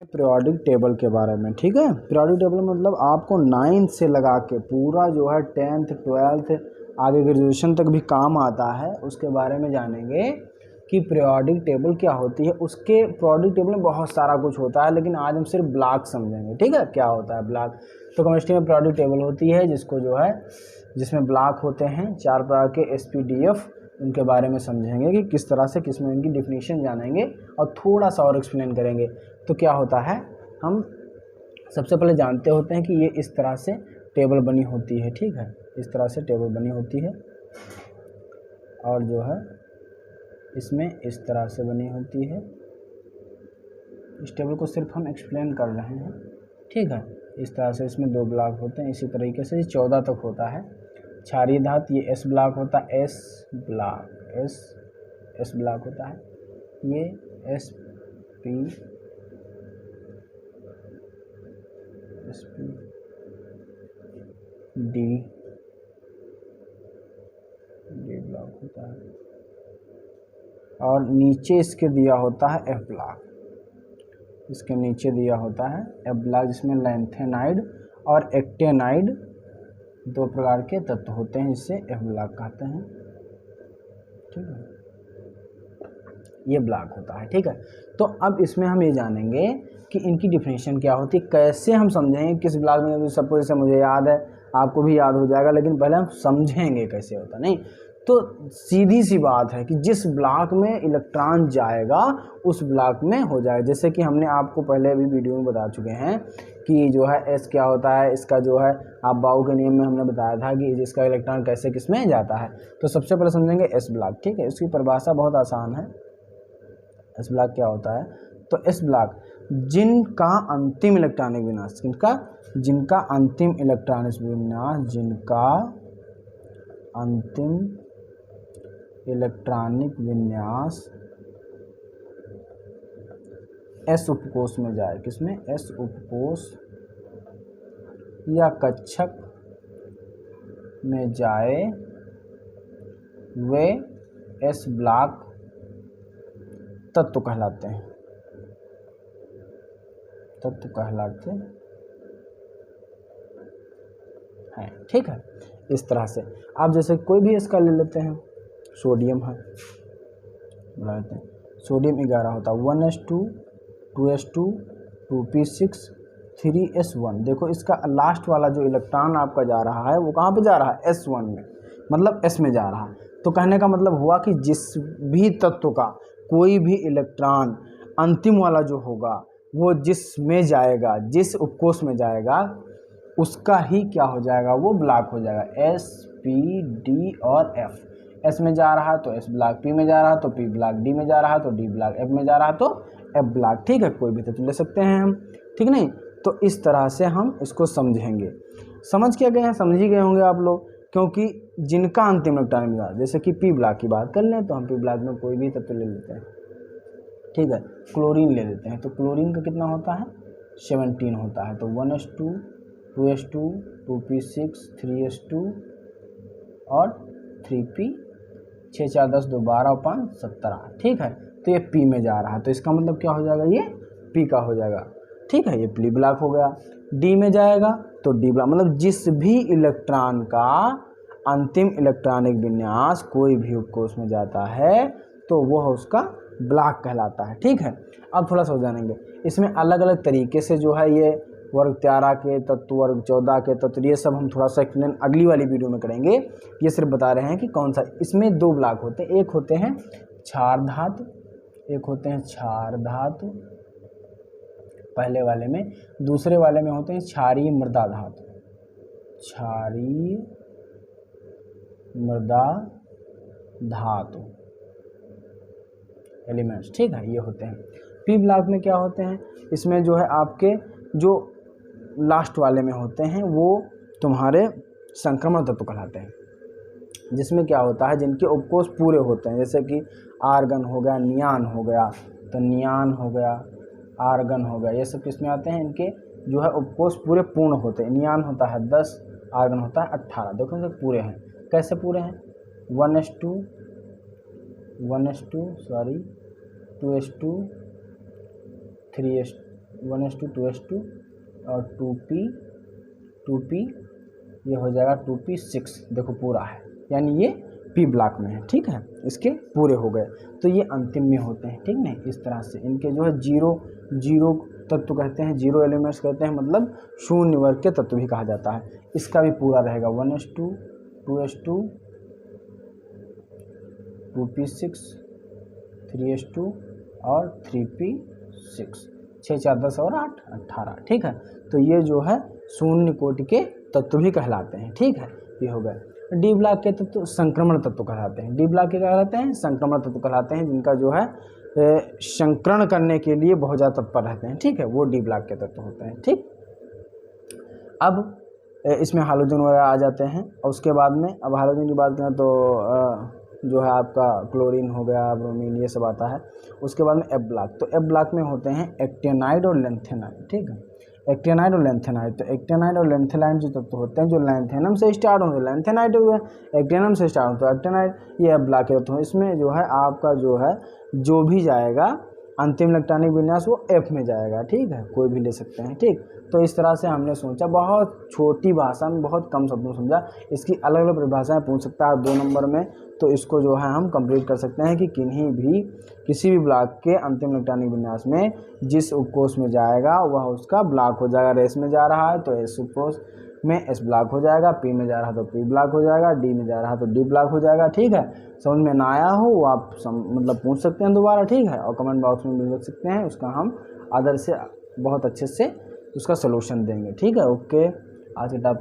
Periodic table के बारे में। ठीक है, पीरियोडिक टेबल मतलब आपको 9th से लगा के पूरा जो है 10th 12th आगे ग्रेजुएशन तक भी काम आता है, उसके बारे में जानेंगे कि पीरियोडिक टेबल क्या होती है। उसके पीरियोडिक टेबल में बहुत सारा कुछ होता है, लेकिन आज हम सिर्फ ब्लॉक समझेंगे। ठीक है, क्या होता है ब्लॉक। तो केमिस्ट्री में पीरियोडिक टेबल होती है जिसको जो है जिसमें ब्लॉक होते हैं 4 प्रकार के SPDF, उनके बारे में समझेंगे कि किस तरह से किसमें इनकी डिफिनीशन जानेंगे और थोड़ा सा और एक्सप्लेन करेंगे। तो क्या होता है, हम सबसे पहले जानते होते हैं कि ये इस तरह से टेबल बनी होती है। ठीक है, इस तरह से टेबल बनी होती है और जो है इसमें इस तरह से बनी होती है। इस टेबल को सिर्फ हम एक्सप्लेन कर रहे हैं। ठीक है, इस तरह से इसमें 2 ब्लॉक होते हैं। इसी तरीके से 14 तक होता है। क्षारीय धातु ये S ब्लॉक होता है, S ब्लॉक होता है। ये SP D ब्लॉक होता है और नीचे इसके दिया होता है F ब्लॉक। इसके नीचे दिया होता है F ब्लॉक, जिसमें लैंथेनाइड और एक्टेनाइड 2 प्रकार के तत्व होते हैं, जिससे F ब्लॉक कहते हैं। ठीक है, ये ब्लॉक होता है। ठीक है, तो अब इसमें हम ये जानेंगे कि इनकी डिफिनीशन क्या होती है, कैसे हम समझेंगे किस ब्लॉक में। सपोज से मुझे याद है, आपको भी याद हो जाएगा, लेकिन पहले हम समझेंगे कैसे होता। नहीं तो सीधी सी बात है कि जिस ब्लॉक में इलेक्ट्रॉन जाएगा उस ब्लॉक में हो जाएगा। जैसे कि हमने आपको पहले भी वीडियो में बता चुके हैं कि जो है S क्या होता है, इसका जो है आप बाउ के नियम में हमने बताया था कि जिसका इलेक्ट्रॉन कैसे किस में जाता है। तो सबसे पहले समझेंगे S ब्लॉक। ठीक है, इसकी परिभाषा बहुत आसान है। S ब्लॉक क्या होता है, तो S ब्लॉक जिनका अंतिम इलेक्ट्रॉनिक विन्यास, जिनका अंतिम इलेक्ट्रॉनिक विन्यास, जिनका अंतिम इलेक्ट्रॉनिक विन्यास S उपकोष में जाए, किसमें, S उपकोष या कक्षक में जाए, वे S ब्लॉक तत्व कहलाते हैं। तत्व कहलाते हैं। ठीक है, इस तरह से आप जैसे कोई भी इसका ले लेते हैं, सोडियम है, बना लेते हैं। सोडियम 11 होता है, 1s2 2s2 2p6 3s1। देखो इसका लास्ट वाला जो इलेक्ट्रॉन आपका जा रहा है वो कहाँ पे जा रहा है, S1 में, मतलब S में जा रहा है। तो कहने का मतलब हुआ कि जिस भी तत्व का कोई भी इलेक्ट्रॉन अंतिम वाला जो होगा वो जिस में जाएगा, जिस उपकोष में जाएगा, उसका ही क्या हो जाएगा, वो ब्लॉक हो जाएगा। S P D और F। S में जा रहा है तो S ब्लॉक, P में जा रहा है तो P ब्लॉक, D में जा रहा है तो D ब्लॉक, F में जा रहा है तो F ब्लॉक। ठीक है, कोई भी तत्व ले सकते हैं हम। ठीक नहीं, तो इस तरह से हम इसको समझेंगे। समझ क्या गए हैं, समझ ही गए होंगे आप लोग, क्योंकि जिनका अंतिम इलेक्ट्रॉन मिला, जैसे कि P ब्लॉक की बात कर लें तो हम P ब्लॉक में कोई भी तत्व ले लेते हैं। ठीक है, क्लोरीन ले लेते हैं, तो क्लोरीन का कितना होता है, 17 होता है। तो 1s2 2s2 2p6 3s2 और 3p 6 4 10 2 12 और 5 17। ठीक है, तो ये P में जा रहा है, तो इसका मतलब क्या हो जाएगा, ये P का हो जाएगा। ठीक है, ये P ब्लॉक हो गया। D में जाएगा तो D ब्लॉक, मतलब जिस भी इलेक्ट्रॉन का अंतिम इलेक्ट्रॉनिक विन्यास कोई भी उपकोष में जाता है तो वह उसका ब्लॉक कहलाता है। ठीक है, अब थोड़ा सा जानेंगे इसमें अलग अलग तरीके से जो है ये वर्ग 13 के तत्व, वर्ग 14 के तत्व, ये सब हम थोड़ा सा एक्सप्लेन अगली वाली वीडियो में करेंगे। ये सिर्फ बता रहे हैं कि कौन सा। इसमें 2 ब्लॉक होते हैं, एक होते हैं क्षार धातु, एक होते हैं क्षार धातु पहले वाले में, दूसरे वाले में होते हैं क्षारीय मृदा धातु, क्षारीय मृदा धातु एलिमेंट्स। ठीक है, ये होते हैं। P ब्लॉक में क्या होते हैं, इसमें जो है आपके जो लास्ट वाले में होते हैं वो तुम्हारे संक्रमण तत्व कहलाते हैं, जिसमें क्या होता है, जिनके उपकोष पूरे होते हैं, जैसे कि आर्गन हो गया, नियान हो गया, तो नियान हो गया, आर्गन हो गया, ये सब किसमें आते हैं, इनके जो है उपकोष पूरे पूर्ण होते हैं। नियान होता है 10, आर्गन होता है 18। देखो सब पूरे हैं। कैसे पूरे हैं, 1s2 2s2 3s 1s2 2s2 और 2p ये हो जाएगा 2p6। देखो पूरा है, यानी ये p ब्लॉक में है, ठीक है, इसके पूरे हो गए। तो ये अंतिम में होते हैं, ठीक नहीं। इस तरह से इनके जो है जीरो तत्व कहते हैं, जीरो एलिमेंट्स कहते हैं, मतलब शून्य वर्ग के तत्व भी कहा जाता है। इसका भी पूरा रहेगा 1s2 2s2 2p6 3s2 और 3p6, 6 4 10 और 8 18, ठीक है। तो ये जो है शून्य कोटि के तत्व भी कहलाते हैं, ठीक है। ये हो गए डी ब्लॉक के तत्व संक्रमण तत्व कहलाते हैं। डी ब्लॉक के क्या कहलाते हैं? संक्रमण तत्व कहलाते हैं, जिनका जो है संकरण करने के लिए बहुत ज़्यादा तत्पर रहते हैं, ठीक है, वो डी ब्लॉक के तत्व होते हैं, ठीक। अब इसमें हाइड्रोजन वगैरह आ जाते हैं, और उसके बाद में अब हाइड्रोजन की बात करें तो जो है आपका क्लोरीन हो गया, ब्रोमीन, ये सब आता है। उसके बाद में एफ ब्लॉक, तो एफ ब्लॉक में होते हैं एक्टेनाइड और लेंथेनाइड, ठीक है, एक्टेनाइड और लेंथेनाइड। तो एक्टेनाइड और लेंथेनाइड जो तत्व होते हैं जो लैंथेनम से स्टार्ट होते हैं, लेंथेनाइड हुए, एक्टेनम से स्टार्ट होता है एक्टेनाइड, ये एफ ब्लॉक के तत्व। इसमें जो है आपका जो है जो भी जाएगा अंतिम इलेक्ट्रॉनिक विन्यास वो एफ में जाएगा, ठीक है, कोई भी ले सकते हैं, ठीक। तो इस तरह से हमने सोचा, बहुत छोटी भाषा में बहुत कम शब्दों में समझा। इसकी अलग अलग परिभाषाएं पूछ सकता है 2 नंबर में, तो इसको जो है हम कंप्लीट कर सकते हैं कि किसी भी ब्लॉक के अंतिम इलेक्ट्रॉनिक विन्यास में जिस उपकोष में जाएगा वह उसका ब्लॉक हो जाएगा। रेस में जा रहा है तो एस उपकोष में एस ब्लॉक हो जाएगा, पी में जा रहा है तो पी ब्लॉक हो जाएगा, डी में जा रहा है तो डी ब्लॉक हो जाएगा, ठीक है। समझ में ना आया हो वो आप मतलब पूछ सकते हैं दोबारा, ठीक है, और कमेंट बॉक्स में भी लिख सकते हैं, उसका हम आदर से बहुत अच्छे से उसका सलूशन देंगे, ठीक है। ओके, आज के